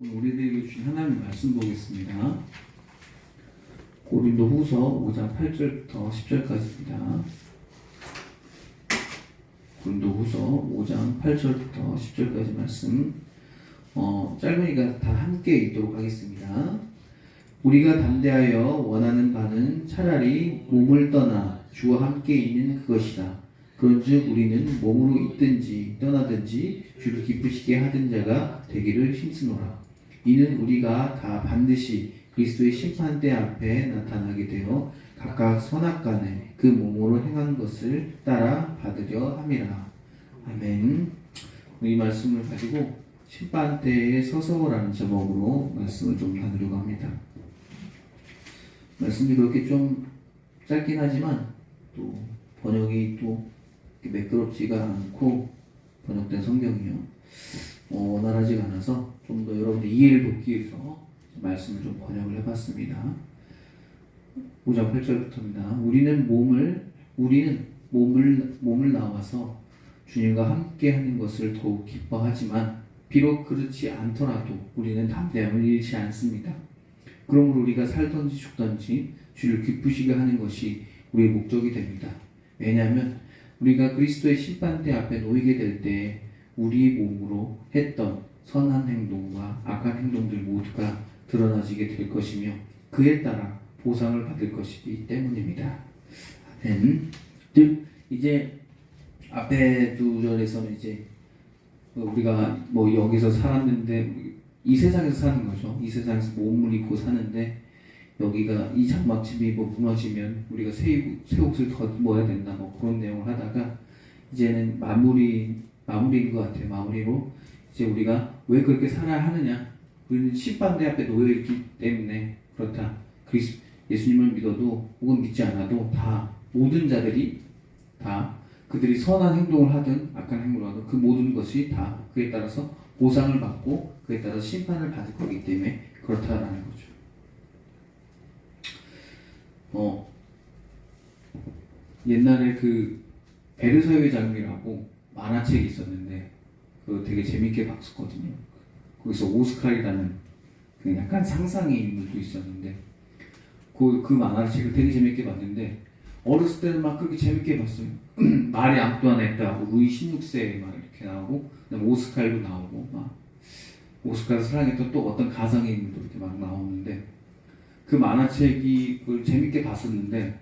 오늘 우리들에게 주신 하나님의 말씀 보겠습니다. 고린도후서 5장 8절부터 10절까지입니다. 고린도후서 5장 8절부터 10절까지 말씀 짧으니까 다 함께 읽도록 하겠습니다. 우리가 담대하여 원하는 바는 차라리 몸을 떠나 주와 함께 있는 그것이다. 그런즉 우리는 몸으로 있든지 떠나든지 주를 기쁘시게 하던 자가 되기를 힘쓰노라. 이는 우리가 다 반드시 그리스도의 심판대 앞에 나타나게 되어 각각 선악간에 그 몸으로 행한 것을 따라 받으려 함이라. 아멘. 이 말씀을 가지고 심판대에 서서라는 제목으로 말씀을 좀 나누려고 합니다. 말씀이 그렇게 좀 짧긴 하지만 또 번역이 또 매끄럽지가 않고 번역된 성경이요. 원활하지가 않아서 좀 더 여러분들 이해를 돕기 위해서 말씀을 좀 번역을 해봤습니다. 5장 8절부터입니다. 우리는 몸을 나와서 주님과 함께하는 것을 더욱 기뻐하지만 비록 그렇지 않더라도 우리는 담대함을 잃지 않습니다. 그러므로 우리가 살든지 죽든지 주를 기쁘시게 하는 것이 우리의 목적이 됩니다. 왜냐하면 우리가 그리스도의 심판대 앞에 놓이게 될 때 우리 몸으로 했던 선한 행동과 악한 행동들 모두가 드러나지게 될 것이며 그에 따라 보상을 받을 것이기 때문입니다. 아멘. 즉 이제 앞에 두 절에서는 이제 우리가 뭐 여기서 살았는데 이 세상에서 사는 거죠. 이 세상에서 몸을 입고 사는데 여기가 이 장막집이 뭐 무너지면 우리가 새 옷을 더 입어야 된다 뭐 그런 내용을 하다가 이제는 마무리인 것 같아요. 마무리로 이제 우리가 왜 그렇게 살아야 하느냐? 우리는 심판대 앞에 놓여 있기 때문에 그렇다. 예수님을 믿어도 혹은 믿지 않아도 다 모든 자들이 다 그들이 선한 행동을 하든 악한 행동을 하든 그 모든 것이 다 그에 따라서 보상을 받고 그에 따라서 심판을 받을 거기 때문에 그렇다라는 거죠. 옛날에 그 베르사유의 장미라고 만화책이 있었는데 그거 되게 재밌게 봤었거든요. 거기서 오스칼이라는 그 약간 상상의 인물도 있었는데 그 만화책을 되게 재밌게 봤는데 어렸을 때는 막 그렇게 재밌게 봤어요. 마리 앙뚜아네트하고 루이 16세 막 이렇게 나오고 그다음에 오스칼도 나오고 막 오스칼을 사랑했던 또 어떤 가상의 인물도 이렇게 막 나오는데 그 만화책이 그걸 재밌게 봤었는데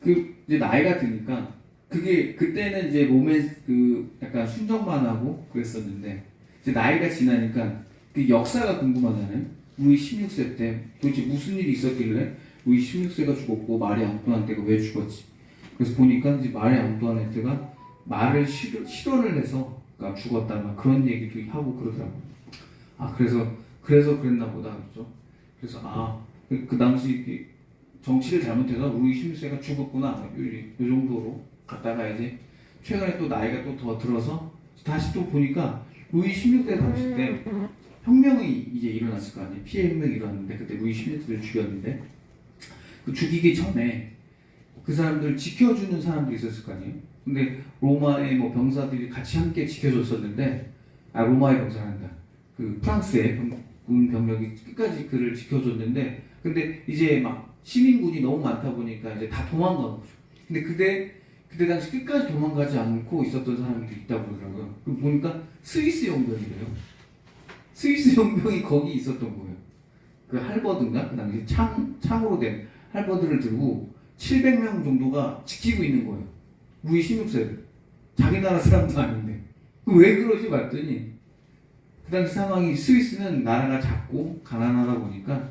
그 이제 나이가 드니까 그게 그때는 이제 몸에 그 약간 순정만 하고 그랬었는데 이제 나이가 지나니까 그 역사가 궁금하잖아요. 루이 16세 때 도대체 무슨 일이 있었길래 루이 16세가 죽었고 마리 앙뚜아네트가 왜 죽었지? 그래서 보니까 이제 마리 앙뚜아네트가 말을 실언을 해서 그러니까 죽었다 막 그런 얘기도 하고 그러더라고요. 아 그래서 그랬나 보다 그렇죠. 그래서 그 당시 정치를 잘못해서 루이 16세가 죽었구나 요 정도로 갔다가 이제 최근에 또 나이가 또 더 들어서 다시 또 보니까 루이 16세 당시 때 혁명이 이제 일어났을 거 아니에요. 피해 혁명이 일어났는데 그때 루이 16세를 죽였는데 그 죽이기 전에 그 사람들 지켜주는 사람들이 있었을 거 아니에요. 근데 로마의 뭐 병사들이 같이 함께 지켜줬었는데 로마의 병사란다. 그 프랑스의 군 병력이 끝까지 그를 지켜줬는데 근데 이제 막 시민군이 너무 많다 보니까 이제 다 도망간 거죠. 근데 그때 당시 끝까지 도망가지 않고 있었던 사람들이 있다고 그러더라고요. 보니까 스위스 용병이래요. 스위스 용병이 거기 있었던 거예요. 그 할버드인가? 그 당시 창으로 된 할버드를 들고 700명 정도가 지키고 있는 거예요. 루이 16세를. 자기 나라 사람도 아닌데. 왜 그러지 봤더니 그 당시 상황이 스위스는 나라가 작고 가난하다 보니까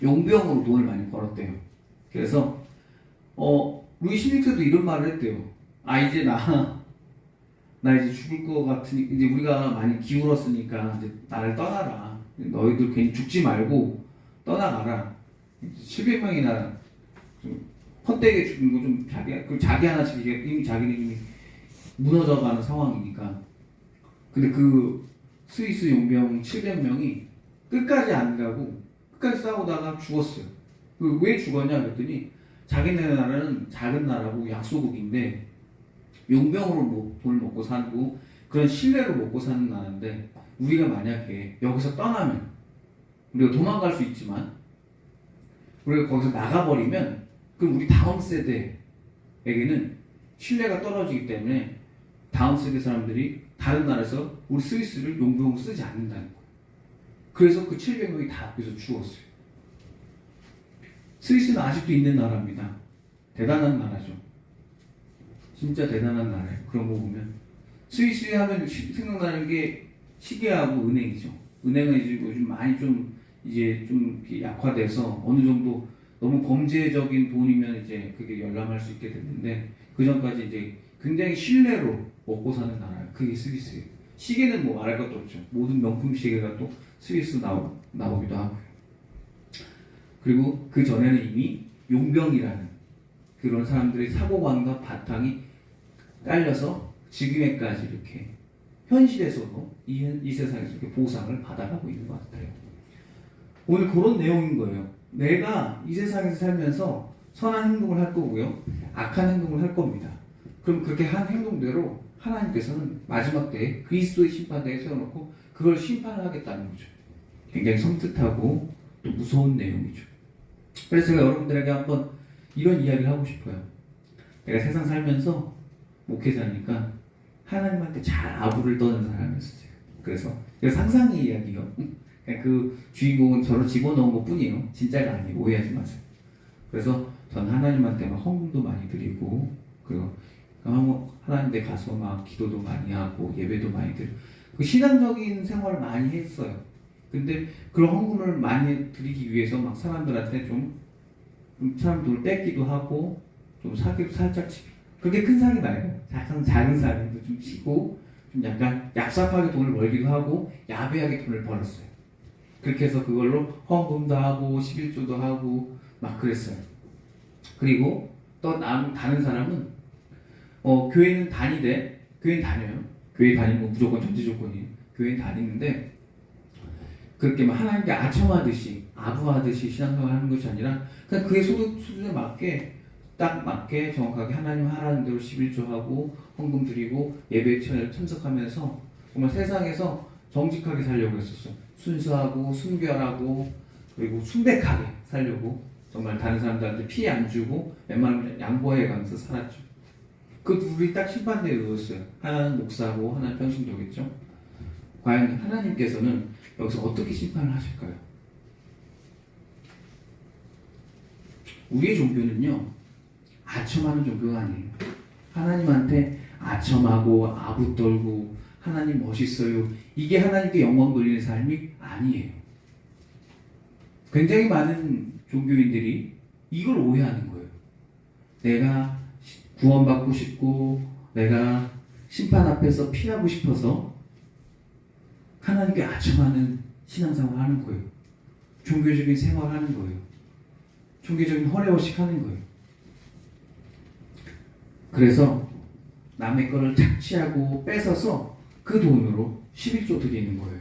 용병으로 돈을 많이 벌었대요. 그래서 루이 16세도 이런 말을 했대요. 이제 나 이제 죽을 것 같으니 이제 우리가 많이 기울었으니까 이제 나를 떠나라. 너희들 괜히 죽지 말고 떠나가라. 700명이나 좀 헛되게 죽는 거 좀 자기 하나씩 이미 자기는 이미 무너져가는 상황이니까. 근데 그 스위스 용병 700명이 끝까지 안 가고 끝까지 싸우다가 죽었어요. 왜 죽었냐 그랬더니 자기네 나라는 작은 나라고 약소국인데 용병으로 돈을 먹고 살고 그런 신뢰로 먹고 사는 나라인데 우리가 만약에 여기서 떠나면 우리가 도망갈 수 있지만 우리가 거기서 나가버리면 그럼 우리 다음 세대에게는 신뢰가 떨어지기 때문에 다음 세대 사람들이 다른 나라에서 우리 스위스를 용병으로 쓰지 않는다는 거예요. 그래서 그 700명이 다 여기서 죽었어요. 스위스는 아직도 있는 나라입니다. 대단한 나라죠. 진짜 대단한 나라예요. 그런 거 보면 스위스에 하면 생각나는 게 시계하고 은행이죠. 은행은 이제 요즘 많이 좀 이제 좀 약화돼서 어느 정도 너무 범죄적인 돈이면 이제 그게 열람할 수 있게 됐는데 그 전까지 이제 굉장히 신뢰로 먹고 사는 나라예요. 그게 스위스예요. 시계는 뭐 말할 것도 없죠. 모든 명품 시계가 또 스위스 나오기도 하고요. 그리고 그 전에는 이미 용병이라는 그런 사람들의 사고관과 바탕이 깔려서 지금에까지 이렇게 현실에서도 이 세상에서 이렇게 보상을 받아가고 있는 것 같아요. 오늘 그런 내용인 거예요. 내가 이 세상에서 살면서 선한 행동을 할 거고요. 악한 행동을 할 겁니다. 그럼 그렇게 한 행동대로 하나님께서는 마지막 때에 그리스도의 심판대에 세워놓고 그걸 심판을 하겠다는 거죠. 굉장히 섬뜩하고 또 무서운 내용이죠. 그래서 제가 여러분들에게 한번 이런 이야기를 하고 싶어요. 내가 세상 살면서 목회자니까 하나님한테 잘 아부를 떠는 사람이었어요. 그래서 이거 상상의 이야기요. 그냥 그 주인공은 저를 집어넣은 것 뿐이에요. 진짜가 아니에요. 오해하지 마세요. 그래서 전 하나님한테 막 헌금도 많이 드리고 그리고 하나님 께 가서 막 기도도 많이 하고 예배도 많이 드리고 그 신앙적인 생활을 많이 했어요. 근데 그런 헌금을 많이 드리기 위해서 막 사람들한테 좀 사람 돈을 뺏기도 하고 좀 사기도 살짝 치고 그렇게 큰 사기 말고 약간 작은 사기도 좀 치고 좀 약간 얍삽하게 돈을 벌기도 하고 야비하게 돈을 벌었어요. 그렇게 해서 그걸로 헌금도 하고 11조도 하고 막 그랬어요. 그리고 또 다른 사람은 교회는 다니되 교회는 다녀요. 교회 다니는 건 무조건 전제 조건이에요. 교회는 다니는데 그렇게 막 하나님께 아첨하듯이 아부하듯이 신앙생활 하는 것이 아니라 그냥 그의 소득 수준에 맞게 딱 맞게 정확하게 하나님 하라는 대로 11조 하고 헌금 드리고 예배에 참석하면서 정말 세상에서 정직하게 살려고 했었어요. 순수하고 순결하고 그리고 순백하게 살려고 정말 다른 사람들한테 피해 안 주고 웬만하면 양보해 가면서 살았죠. 그 둘이 딱 심판대에 놓였어요. 하나는 목사고 하나는 평신도겠죠. 과연 하나님께서는 여기서 어떻게 심판을 하실까요? 우리의 종교는요 아첨하는 종교가 아니에요. 하나님한테 아첨하고 아부 떨고 하나님 멋있어요 이게 하나님께 영광 돌리는 삶이 아니에요. 굉장히 많은 종교인들이 이걸 오해하는 거예요. 내가 구원받고 싶고 내가 심판 앞에서 피하고 싶어서 하나님께 아첨하는 신앙생활 하는 거예요. 종교적인 생활 하는 거예요. 종교적인 허례허식 하는 거예요. 그래서 남의 거를 착취하고 뺏어서 그 돈으로 11조 드리는 거예요.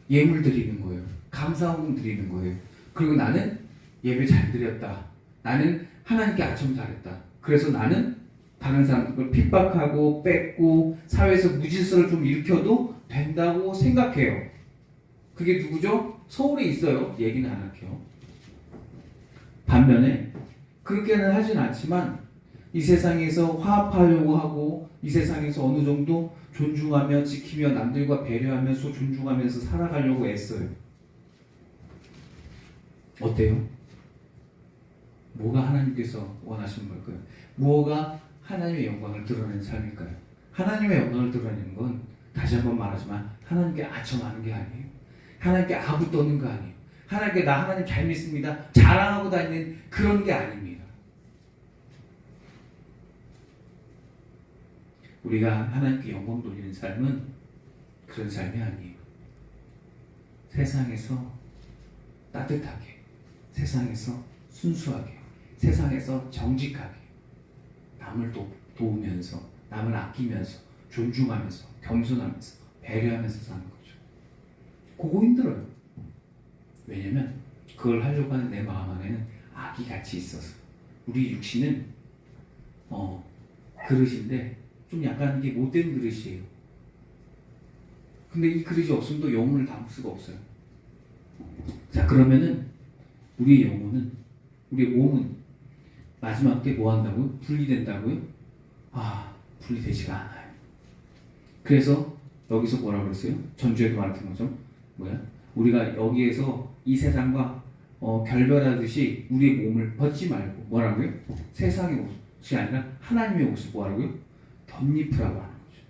예물 드리는 거예요. 감사헌금 드리는 거예요. 그리고 나는 예배 잘 드렸다. 나는 하나님께 아첨 잘했다. 그래서 나는 다른 사람들 핍박하고 뺏고 사회에서 무질서를 좀 일으켜도 된다고 생각해요. 그게 누구죠? 서울에 있어요. 얘기는 안 할게요. 반면에 그렇게는 하진 않지만 이 세상에서 화합하려고 하고 이 세상에서 어느 정도 존중하며 지키며 남들과 배려하면서 존중하면서 살아가려고 애써요. 어때요? 뭐가 하나님께서 원하시는 걸까요? 뭐가 하나님의 영광을 드러내는 삶일까요? 하나님의 영광을 드러내는 건 다시 한번 말하지만 하나님께 아첨하는 게 아니에요. 하나님께 아부 떠는 거 아니에요. 하나님께 나 하나님 잘 믿습니다 자랑하고 다니는 그런 게 아닙니다. 우리가 하나님께 영광 돌리는 삶은 그런 삶이 아니에요. 세상에서 따뜻하게, 세상에서 순수하게, 세상에서 정직하게 남을 도우면서 남을 아끼면서 존중하면서 겸손하면서 배려하면서 사는 거죠. 그거 힘들어요. 왜냐면 그걸 하려고 하는 내 마음 안에는 악이 같이 있어서 우리 육신은 그릇인데 좀 약간 이게 못된 그릇이에요. 근데 이 그릇이 없으면 또 영혼을 담을 수가 없어요. 자, 그러면은 우리의 영혼은, 우리의 몸은 마지막 때 뭐 한다고요? 분리된다고요? 분리되지가 않아요. 그래서 여기서 뭐라고 그랬어요? 전주에도 말했던 거죠. 우리가 여기에서 이 세상과 결별하듯이 우리의 몸을 벗지 말고 뭐라고요? 세상의 옷이 아니라 하나님의 옷을 뭐라고요? 덧입으라고 하는 거죠.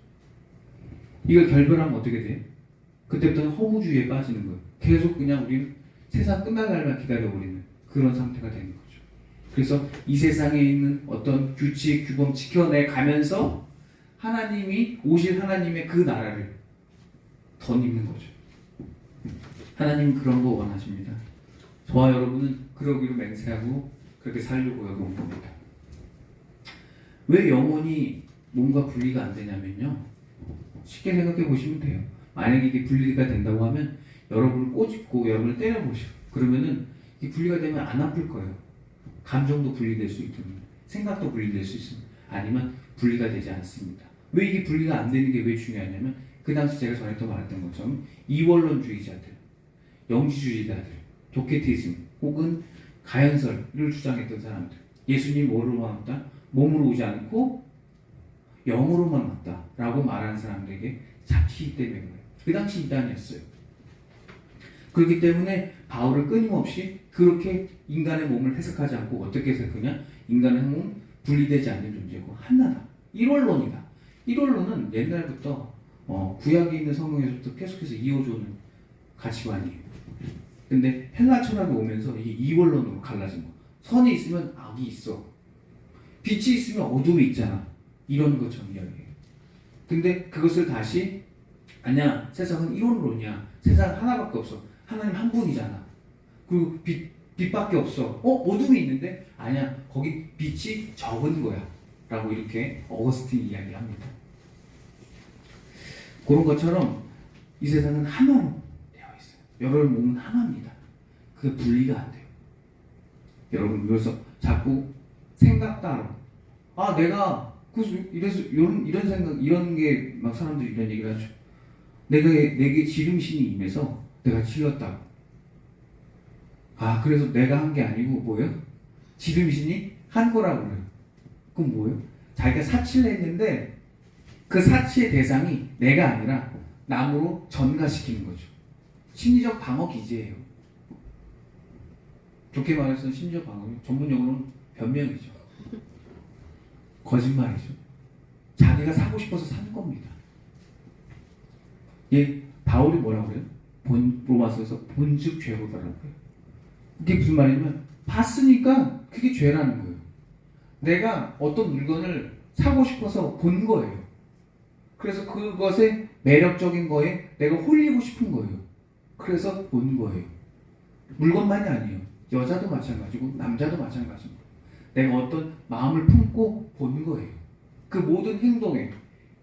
이걸 결별하면 어떻게 돼요? 그때부터는 허무주의에 빠지는 거예요. 계속 그냥 우리는 세상 끝날 날만 기다려버리는 그런 상태가 되는 거죠. 그래서 이 세상에 있는 어떤 규칙, 규범 지켜내 가면서 하나님이 오실 하나님의 그 나라를 덧입는 거죠. 하나님은 그런 거 원하십니다. 저와 여러분은 그러기로 맹세하고 그렇게 살려고 여기 온 겁니다. 왜 영혼이 몸과 분리가 안 되냐면요. 쉽게 생각해 보시면 돼요. 만약에 이게 분리가 된다고 하면 여러분을 꼬집고 여러분을 때려보시고 그러면은 이 분리가 되면 안 아플 거예요. 감정도 분리될 수 있거든요. 생각도 분리될 수 있습니다. 아니면 분리가 되지 않습니다. 왜 이게 분리가 안 되는 게 왜 중요하냐면 그 당시 제가 전에 또 말했던 것처럼 이원론주의자들, 영지주의자들, 도케티즘 혹은 가연설을 주장했던 사람들, 예수님 뭐로만 왔다? 몸으로 오지 않고 영으로만 왔다라고 말하는 사람들에게 잡히기 때문에 그래요. 그 당시 이단이었어요. 그렇기 때문에 바울은 끊임없이 그렇게 인간의 몸을 해석하지 않고 어떻게 해석하냐? 인간의 몸은 분리되지 않는 존재고 하나다. 일원론이다. 일원론은 옛날부터 구약에 있는 성경에서부터 계속해서 이어져오는 가치관이에요. 근데 헬라 철학이 오면서 이게 이원론으로 갈라진 거. 선이 있으면 악이 있어. 빛이 있으면 어둠이 있잖아. 이런 것처럼 이야기해요. 근데 그것을 다시 아니야, 세상은 이원론이야. 세상 하나밖에 없어. 하나님 한 분이잖아. 그리고 빛밖에 없어. 어둠이 있는데? 아니야, 거기 빛이 적은 거야. 라고 이렇게 어거스틴이 이야기합니다. 그런 것처럼 이 세상은 하나로 되어 있어요. 여러분 몸은 하나입니다. 그게 분리가 안 돼요. 여러분 그래서 자꾸 생각 따로 내가 이래서 이런 생각 이런 게 막 사람들이 이런 얘기를 하죠. 내게 지름신이 임해서 내가 질렀다고. 그래서 내가 한 게 아니고 뭐예요? 지름신이 한 거라고 그래요. 그럼 뭐예요? 자기가 사치를 했는데 그 사치의 대상이 내가 아니라 남으로 전가시키는 거죠. 심리적 방어 기제예요. 좋게 말해서 심리적 방어는 전문용어로는 변명이죠. 거짓말이죠. 자기가 사고 싶어서 산 겁니다. 바울이 뭐라고 그래요? 로마서에서 본즉 죄로다라고 해요. 이게 무슨 말이냐면 봤으니까 그게 죄라는 거예요. 내가 어떤 물건을 사고 싶어서 본 거예요. 그래서 그것의 매력적인 거에 내가 홀리고 싶은 거예요. 그래서 본 거예요. 물건만이 아니에요. 여자도 마찬가지고 남자도 마찬가지입니다. 내가 어떤 마음을 품고 본 거예요. 그 모든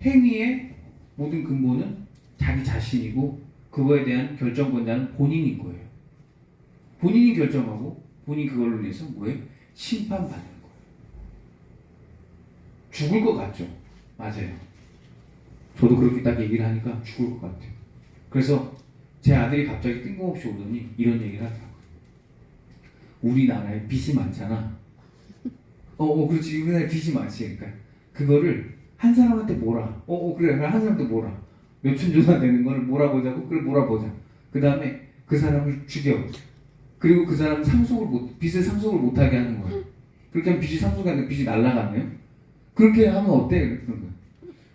행위의 모든 근본은 자기 자신이고 그거에 대한 결정권자는 본인인 거예요. 본인이 결정하고 본인이 그걸로 인해서 뭐예요? 심판받는 거예요. 죽을 것 같죠? 맞아요. 저도 그렇게 딱 얘기를 하니까 죽을 것 같아요. 그래서 제 아들이 갑자기 뜬금없이 오더니 이런 얘기를 하더라고요. 우리나라에 빚이 많잖아. 그렇지. 우리나라에 빚이 많지. 그러니까 그거를 한 사람한테 몰아. 그래. 한 사람한테 몰아. 몇천 조나 되는 거를 몰아보자고. 그래, 몰아보자. 그 다음에 그 사람을 죽여. 그리고 그 사람 빚을 상속을 못하게 하는 거야. 그렇게 하면 빚이 상속이 안 되면 빚이 날아가네요. 그렇게 하면 어때? 그런 거야.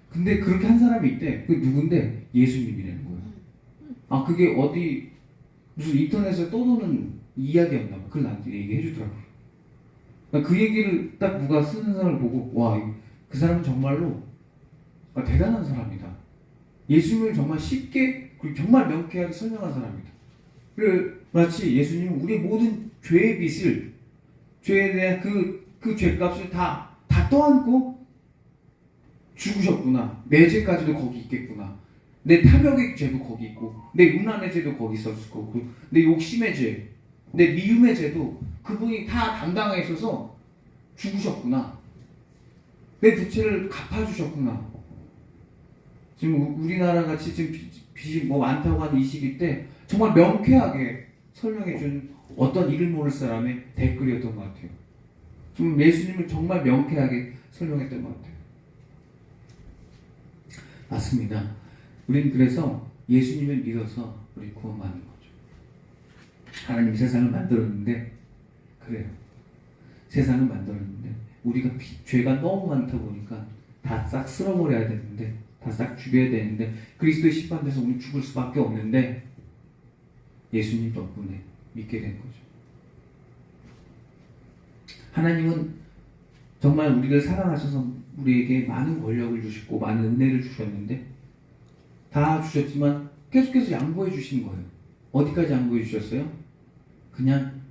근데 그렇게 한 사람이 있대. 그 누군데? 예수님이라는 거야. 그게 어디 무슨 인터넷에 떠도는 이야기였나 봐. 그걸 나한테 얘기해 주더라고요. 그 얘기를 딱 누가 쓰는 사람을 보고 그 사람은 정말로 대단한 사람이다. 예수님을 정말 쉽게 그리고 정말 명쾌하게 설명한 사람이다. 마치 예수님은 우리의 모든 죄의 빚을 죄에 대한 그 죄값을 다 떠안고 죽으셨구나. 내 죄까지도 거기 있겠구나. 내 탐욕의 죄도 거기 있고 내 음란의 죄도 거기 있었을 거고 내 욕심의 죄, 내 미움의 죄도 그분이 다 담당해 있어서 죽으셨구나. 내 부채를 갚아주셨구나. 지금 우리나라 같이 지금 빚이 뭐 많다고 하는 이 시기 때 정말 명쾌하게 설명해 준 어떤 이름 모를 사람의 댓글이었던 것 같아요. 좀 예수님을 정말 명쾌하게 설명했던 것 같아요. 맞습니다. 우리는 그래서 예수님을 믿어서 우리 구원받는 거죠. 하나님이 세상을 만들었는데 그래요. 세상을 만들었는데 우리가 죄가 너무 많다 보니까 다 싹 쓸어버려야 되는데 다 싹 죽여야 되는데 그리스도의 심판돼서 우리 죽을 수밖에 없는데 예수님 덕분에 믿게 된 거죠. 하나님은 정말 우리를 사랑하셔서 우리에게 많은 권력을 주시고 많은 은혜를 주셨는데 다 주셨지만 계속해서 양보해 주신 거예요. 어디까지 양보해 주셨어요? 그냥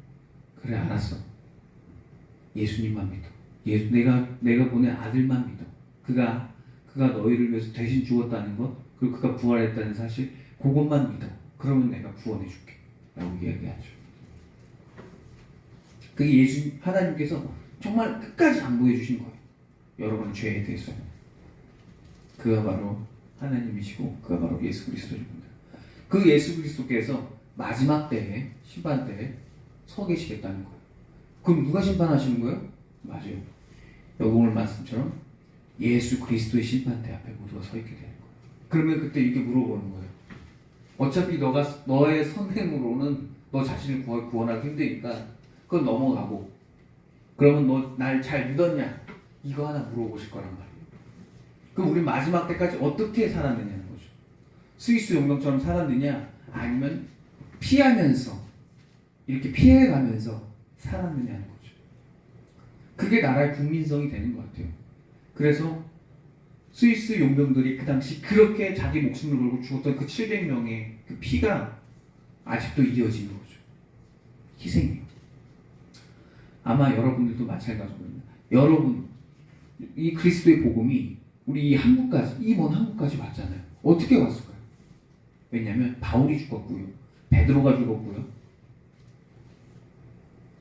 그래 알았어. 예수님만 믿어. 내가 보낸 아들만 믿어. 그가 너희를 위해서 대신 죽었다는 것, 그리고 그가 부활했다는 사실, 그것만 믿어. 그러면 내가 구원해 줄게. 라고 이야기하죠. 그게 하나님께서 정말 끝까지 양보해 주신 거예요. 여러분의 죄에 대해서. 그가 바로 하나님이시고, 그가 바로 예수 그리스도입니다. 그 예수 그리스도께서 마지막 때에, 심판 때에 서 계시겠다는 거예요. 그럼 누가 심판하시는 거예요? 맞아요. 여기 오늘 말씀처럼 예수 그리스도의 심판대 앞에 모두가 서 있게 되는 거예요. 그러면 그때 이렇게 물어보는 거예요. 어차피 너의 선행으로는 너 자신을 구원하기 힘드니까 그건 넘어가고, 그러면 너 날 잘 믿었냐? 이거 하나 물어보실 거란 말이에요. 그럼 우리 마지막 때까지 어떻게 살았느냐는 거죠. 스위스 용병처럼 살았느냐? 아니면 피하면서 이렇게 피해가면서 살았느냐는 거죠. 그게 나라의 국민성이 되는 것 같아요. 그래서 스위스 용병들이 그 당시 그렇게 자기 목숨을 걸고 죽었던 그 700명의 그 피가 아직도 이어지는 거죠. 희생이요. 아마 여러분들도 마찬가지일 겁니다. 여러분, 이 그리스도의 복음이 우리 이 한국까지, 이 먼 한국까지 왔잖아요. 어떻게 왔을까요? 왜냐하면 바울이 죽었고요. 베드로가 죽었고요.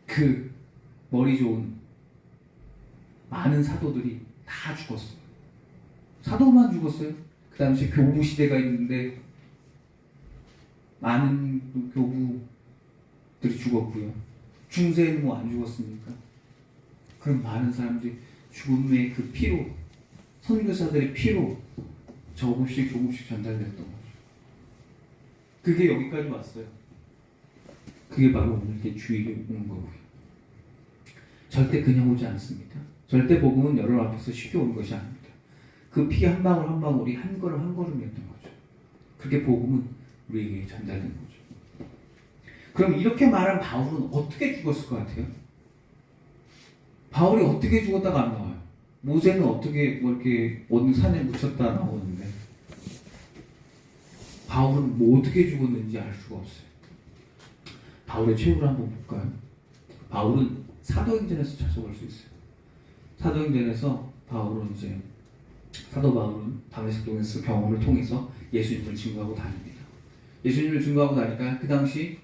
그 머리 좋은 많은 사도들이 다 죽었어요. 사도만 죽었어요. 그 당시 교부 시대가 있는데 많은 교부들이 죽었고요. 중세는 뭐 안 죽었습니까? 그럼 많은 사람들이 죽음의 그 피로, 선교사들의 피로 조금씩 전달됐던 거죠. 그게 여기까지 왔어요. 그게 바로 오늘 이렇게 주일에 오는 거고요. 절대 그냥 오지 않습니다. 절대 복음은 여러분 앞에서 쉽게 오는 것이 아닙니다. 그 피 한 방울 한 방울이 한 걸음 한 걸음이었던 거죠. 그렇게 복음은 우리에게 전달된 거죠. 그럼 이렇게 말한 바울은 어떻게 죽었을 것 같아요? 바울이 어떻게 죽었다가 안 나와요? 모세는 어떻게 뭐 이렇게 어느 산에 묻혔다 나오는데 바울은 뭐 어떻게 죽었는지 알 수가 없어요. 바울의 최후를 한번 볼까요? 바울은 사도행전에서 찾아볼 수 있어요. 사도행전에서 사도 바울은 다메섹 동에서 경험을 통해서 예수님을 증거하고 다닙니다. 예수님을 증거하고 다니까 그 당시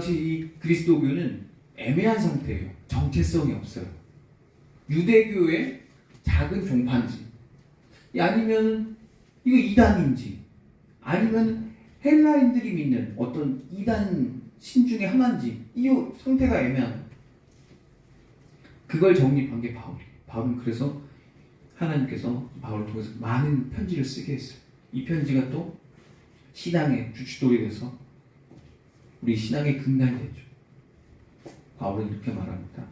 이 그리스도교는 애매한 상태예요. 정체성이 없어요. 유대교의 작은 종파인지, 아니면 이거 이단인지, 아니면 헬라인들이 믿는 어떤 이단 신 중에 하나인지, 이 상태가 애매한 거예요. 그걸 정립한 게 바울이에요. 바울은 그래서 하나님께서 바울을 통해서 많은 편지를 쓰게 했어요. 이 편지가 또 신앙의 주춧돌이 돼서 우리 신앙의 근간이 되죠. 바울은 이렇게 말합니다.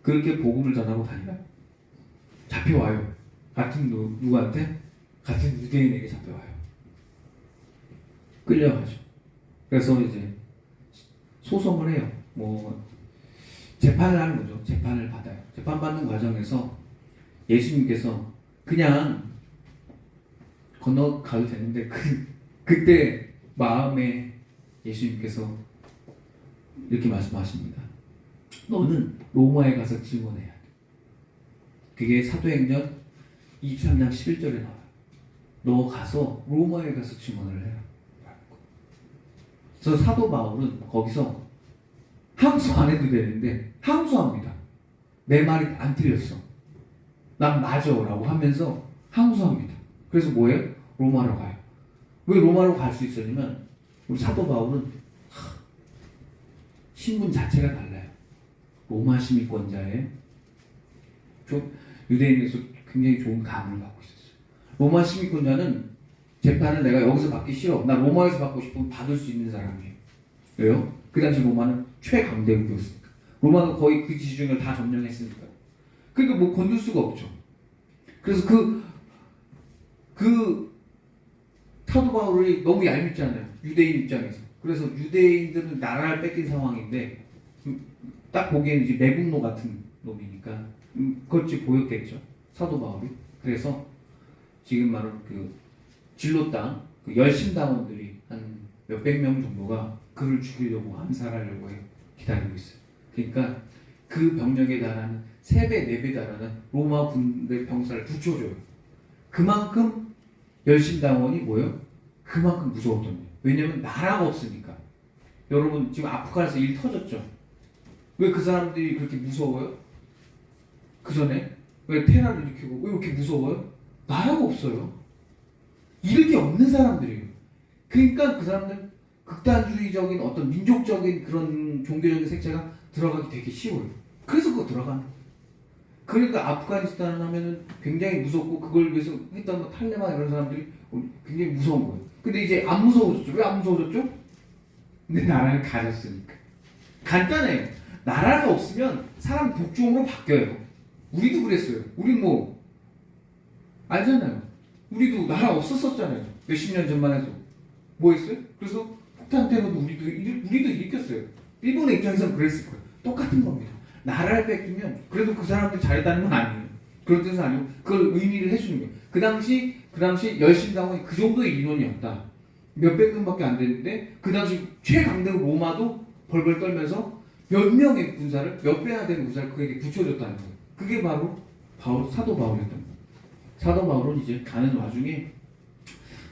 그렇게 복음을 전하고 다니다 잡혀와요. 같은 누구한테? 같은 유대인에게 잡혀와요. 끌려가죠. 그래서 이제 소송을 해요. 재판을 하는 거죠. 재판을 받아요. 재판받는 과정에서 예수님께서 그냥 건너가도 되는데 그때 마음에 예수님께서 이렇게 말씀하십니다. 너는 로마에 가서 증언해야 돼. 그게 사도행전 23장 11절에 나와요. 너 가서 로마에 가서 증언을 해라. 그래서 사도 바울은 거기서 항소 안 해도 되는데 항소합니다. 내 말이 안 틀렸어. 난 맞아 라고 하면서 항소합니다. 그래서 뭐예요? 로마로 가요. 왜 로마로 갈 수 있었냐면 우리 사도 바울은 신분 자체가 달라요. 로마 시민권자의 좀 유대인에서 굉장히 좋은 가문을 갖고 있었어요. 로마 시민권자는 재판을 내가 여기서 받기 싫어. 나 로마에서 받고 싶으면 받을 수 있는 사람이에요. 왜요? 그 당시 로마는 최강대국이었으니까. 로마는 거의 그 지중해를 다 점령했으니까. 그러니까 뭐 건들 수가 없죠. 그래서 그 사도 바울이 너무 얄밉잖아요. 유대인 입장에서. 그래서 유대인들은 나라를 뺏긴 상황인데 딱 보기에는 이제 매국노 같은 놈이니까 그것이 보였겠죠. 사도 바울이. 그래서 지금 말하는 그 진로 땅, 그 열심당원들이 한 몇백 명 정도가 그를 죽이려고 암살하려고 해요. 기다리고 있어요. 그러니까 그 병력에 달하는 3배, 4배 달하는 로마 군대 병사를 붙여줘요. 그만큼 열심당원이 뭐예요? 그만큼 무서웠던 거예요. 왜냐면 나라가 없으니까. 여러분 지금 아프간에서 일 터졌죠? 왜 그 사람들이 그렇게 무서워요? 그 전에 왜 테러를 일으키고 왜 이렇게 무서워요? 나라가 없어요. 잃을 게 없는 사람들이에요. 그러니까 그 사람들 극단주의적인 어떤 민족적인 그런 종교적인 색채가 들어가기 되게 쉬워요. 그래서 그거 들어가는 거예요. 그러니까 아프가니스탄 하면은 굉장히 무섭고 그걸 위해서 했던 뭐 탈레반 이런 사람들이 굉장히 무서운 거예요. 근데 이제 안 무서워졌죠. 왜 안 무서워졌죠? 근데 나라를 가졌으니까. 간단해요. 나라가 없으면 사람 복종으로 바뀌어요. 우리도 그랬어요. 우린 뭐 알잖아요. 우리도 나라 없었었잖아요. 몇십 년 전만 해도. 뭐 했어요? 그래서 폭탄 테러도 우리도 일으켰어요. 일본의 입장에서는 그랬을 거예요. 똑같은 겁니다. 나라를 뺏기면 그래도 그 사람들 잘했다는 건 아니에요. 그런 뜻은 아니고 그걸 의미를 해주는 거예요. 그 당시 열심당원이 그 정도의 인원이었다. 몇백 명밖에 안 되는데 그 당시 최강대국 로마도 벌벌 떨면서 몇 명의 군사를 몇 배나 되는 군사를 그에게 붙여줬다는 거예요. 그게 바로 사도 바울이었던 거예요. 사도 바울은 이제 가는 와중에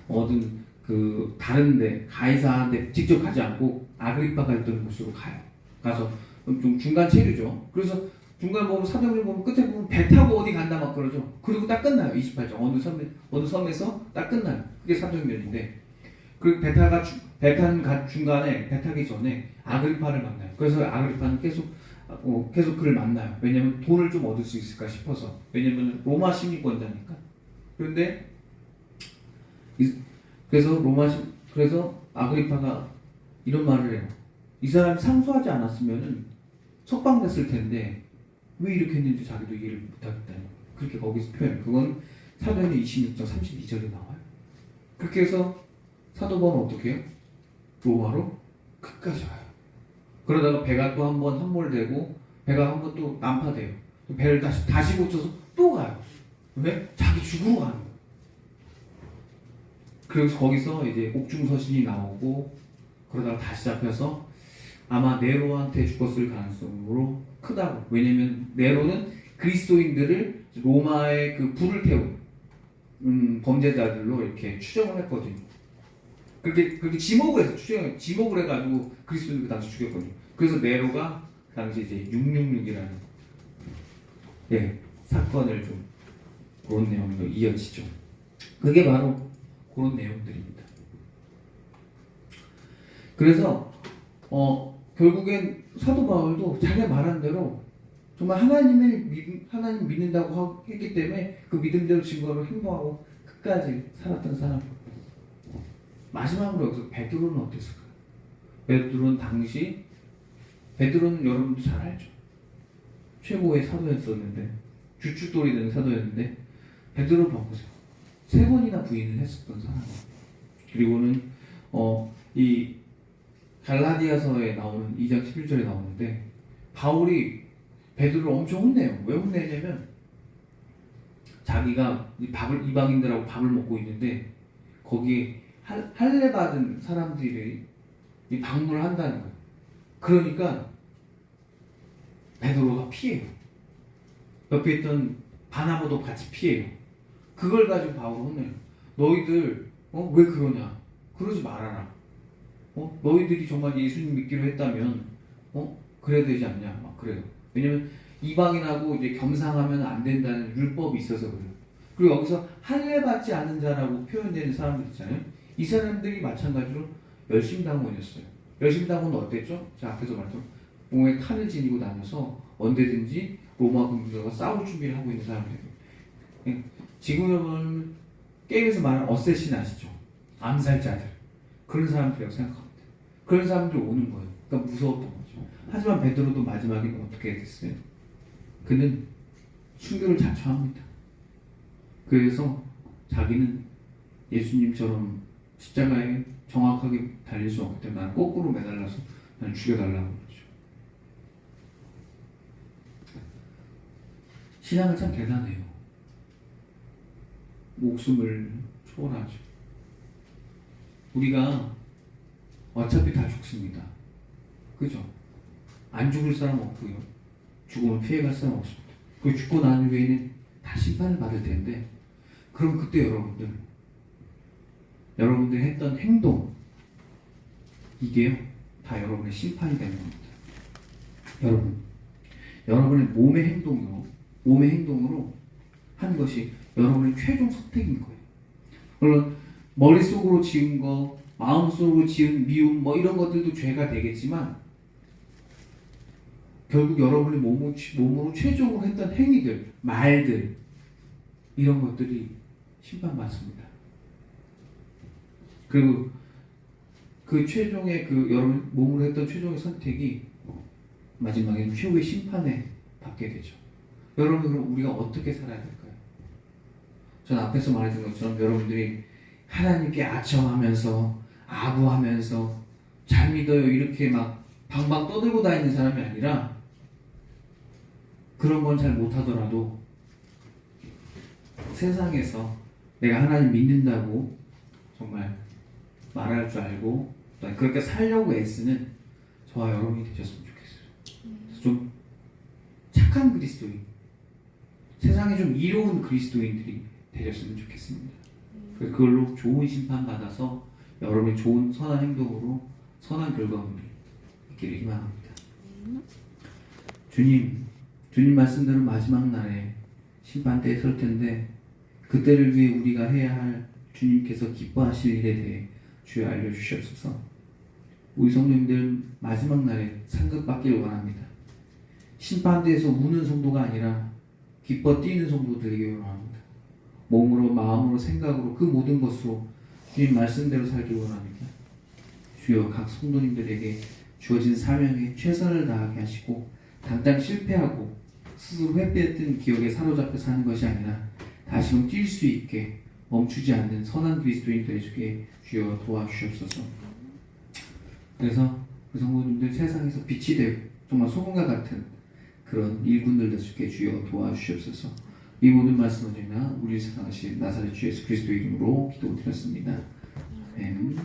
어떤 그 다른데 가이사한테 직접 가지 않고 아그리파가 있던 곳으로 가요. 가서 좀 중간 체류죠. 그래서 중간 보면 사도행전 보면 끝에 보면 배 타고 어디 간다 막 그러죠. 그리고 딱 끝나요. 28장 어느 섬에서 딱 끝나요. 그게 사도행전인데 그 배 탄 중간에 배 타기 전에 아그리파를 만나요. 그래서 아그리파는 계속 그를 만나요. 왜냐면 돈을 좀 얻을 수 있을까 싶어서. 왜냐면 로마 시민권자니까. 그런데 그래서 아그리파가 이런 말을 해요. 이 사람이 상소하지 않았으면은 석방됐을 텐데 왜 이렇게 했는지 자기도 이해를 못하겠다는 거예요. 그렇게 거기서 표현해요. 그건 사도행전 26장 32절에 나와요. 그렇게 해서 사도 바울은 어떻게 해요? 로마로 끝까지 가요. 그러다가 배가 또 한 번 함몰되고 배가 한 번 또 난파돼요. 배를 다시 고쳐서 또 가요. 왜? 자기 죽으러 가는 거예요. 그래서 거기서 이제 옥중서신이 나오고 그러다가 다시 잡혀서 아마 네로한테 죽었을 가능성으로 크다고. 왜냐면 네로는 그리스도인들을 로마의 그 불을 태운 범죄자들로 이렇게 추정을 했거든요. 그렇게 지목을 해가지고 그리스도인들 그 당시 죽였거든요. 그래서 네로가 그 당시 이제 666이라는 사건을 좀 그런 내용으로 이어지죠. 그게 바로 그런 내용들입니다. 그래서 결국엔 사도 바울도 자기가 말한 대로 정말 하나님 믿는다고 했기 때문에 그 믿음대로 증거를 행동하고 끝까지 살았던 사람. 마지막으로 여기서 베드로는 어땠을까요? 베드로는 여러분도 잘 알죠. 최고의 사도였었는데 주춧돌이 된 사도였는데 베드로 봐보세요. 3번이나 부인을 했었던 사람이에요. 그리고는 이 갈라디아서에 나오는 2장 11절에 나오는데 바울이 베드로를 엄청 혼내요. 왜 혼내냐면 자기가 이방인들하고 밥을 먹고 있는데 거기에 할례 받은 사람들이 방문을 한다는 거예요. 그러니까 베드로가 피해요. 옆에 있던 바나바도 같이 피해요. 그걸 가지고 바울을 혼내요. 너희들 왜 그러냐? 그러지 말아라. 너희들이 정말 예수님 믿기로 했다면 그래야 되지 않냐? 막 그래요. 왜냐면 이방인하고 이제 겸상하면 안 된다는 율법이 있어서 그래요. 그리고 여기서 할례 받지 않은 자라고 표현되는 사람들 있잖아요. 이 사람들이 마찬가지로 열심당원이었어요. 열심당원은 어땠죠? 자, 앞에서 말했던 몸에 칼을 지니고 다녀서 언제든지 로마 군대와 싸울 준비를 하고 있는 사람들이에요. 지금 여러분 게임에서 말하는 어쌔신 아시죠? 암살자들. 그런 사람들이라고 생각합니다. 그런 사람들이 오는 거예요. 그러니까 무서웠던 거죠. 하지만 베드로도 마지막에는 어떻게 됐어요? 그는 순교를 자처합니다. 그래서 자기는 예수님처럼 십자가에 정확하게 달릴 수 없기 때문에 나는 거꾸로 매달려서 나는 죽여달라고 그러죠. 신앙은 참 대단해요. 목숨을 초월하죠. 우리가 어차피 다 죽습니다. 그죠? 안 죽을 사람 없고요. 죽음을 피해갈 사람 없습니다. 그 죽고 난 후에는 다 심판을 받을 텐데, 그럼 그때 여러분들이 했던 행동, 이게요, 다 여러분의 심판이 되는 겁니다. 여러분의 몸의 행동으로 한 것이 여러분의 최종 선택인 거예요. 물론 머릿속으로 지은 거, 마음속으로 지은 미움, 뭐 이런 것들도 죄가 되겠지만, 결국 여러분의 몸으로 최종으로 했던 행위들, 말들, 이런 것들이 심판받습니다. 그리고 그 최종의 여러분 몸으로 했던 최종의 선택이 마지막에 최후의 심판에 받게 되죠. 여러분, 그럼 우리가 어떻게 살아야 될까요? 전 앞에서 말했던 것처럼 여러분들이 하나님께 아첨하면서 아부하면서 잘 믿어요 이렇게 막 방방 떠들고 다니는 사람이 아니라, 그런 건 잘 못하더라도 세상에서 내가 하나님 믿는다고 정말 말할 줄 알고 그렇게 살려고 애쓰는 저와 여러분이 되셨으면 좋겠어요. 좀 착한 그리스도인, 세상에 좀 이로운 그리스도인들이 되셨으면 좋겠습니다. 그걸로 좋은 심판 받아서 여러분의 좋은 선한 행동으로 선한 결과물이 있기를 희망합니다. 주님 말씀대로 마지막 날에 심판대에 설 텐데, 그때를 위해 우리가 해야 할 주님께서 기뻐하실 일에 대해 주여 알려주시옵소서. 우리 성도님들 마지막 날에 상급 받기를 원합니다. 심판대에서 우는 성도가 아니라 기뻐 뛰는 성도 되기를 원합니다. 몸으로, 마음으로, 생각으로, 그 모든 것으로 주님 말씀대로 살기를 원합니다. 주여 각 성도님들에게 주어진 사명에 최선을 다하게 하시고, 당장 실패하고 스스로 회피했던 기억에 사로잡혀 사는 것이 아니라 다시금 뛸 수 있게 멈추지 않는 선한 그리스도인 되시게 주여 도와주시옵소서. 그래서 그 성도님들 세상에서 빛이 되고 정말 소금과 같은 그런 일꾼들 되시게 주여 도와주시옵소서. 이 모든 말씀을 저희가 우리 사랑하신 나사렛 주 예수 그리스도 이름으로 기도드렸습니다. 아멘.